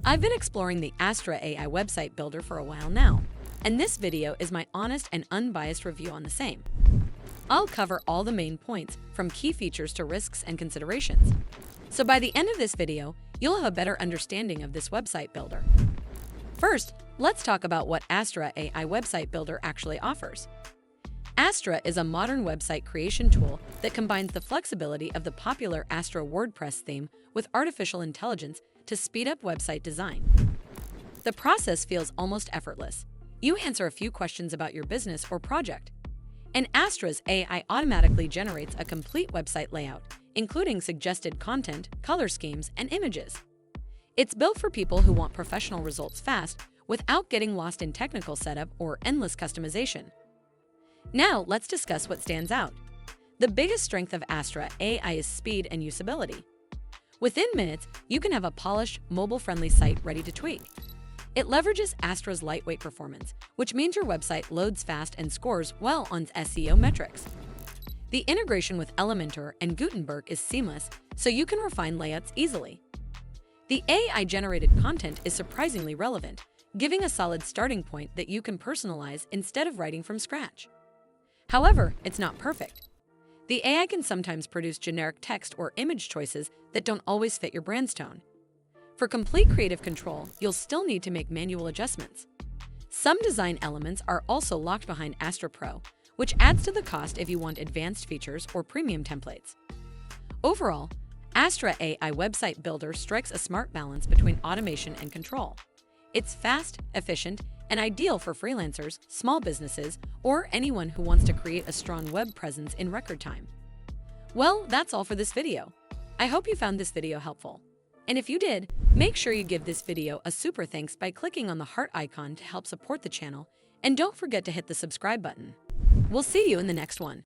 I've been exploring the Astra AI website builder for a while now, and this video is my honest and unbiased review on the same. I'll cover all the main points, from key features to risks and considerations. So by the end of this video, you'll have a better understanding of this website builder. First, let's talk about what Astra AI website builder actually offers. Astra is a modern website creation tool that combines the flexibility of the popular Astra WordPress theme with artificial intelligence to speed up website design. The process feels almost effortless. You answer a few questions about your business or project, and Astra's AI automatically generates a complete website layout, including suggested content, color schemes, and images. It's built for people who want professional results fast without getting lost in technical setup or endless customization. Now, let's discuss what stands out. The biggest strength of Astra AI is speed and usability. Within minutes, you can have a polished, mobile-friendly site ready to tweak. It leverages Astra's lightweight performance, which means your website loads fast and scores well on SEO metrics. The integration with Elementor and Gutenberg is seamless, so you can refine layouts easily. The AI-generated content is surprisingly relevant, giving a solid starting point that you can personalize instead of writing from scratch. However, it's not perfect. The AI can sometimes produce generic text or image choices that don't always fit your brand's tone. For complete creative control, you'll still need to make manual adjustments. Some design elements are also locked behind Astra Pro, which adds to the cost if you want advanced features or premium templates. Overall, Astra AI website builder strikes a smart balance between automation and control. It's fast, efficient, and ideal for freelancers, small businesses, or anyone who wants to create a strong web presence in record time. Well, that's all for this video. I hope you found this video helpful. And if you did, make sure you give this video a super thanks by clicking on the heart icon to help support the channel, and don't forget to hit the subscribe button. We'll see you in the next one.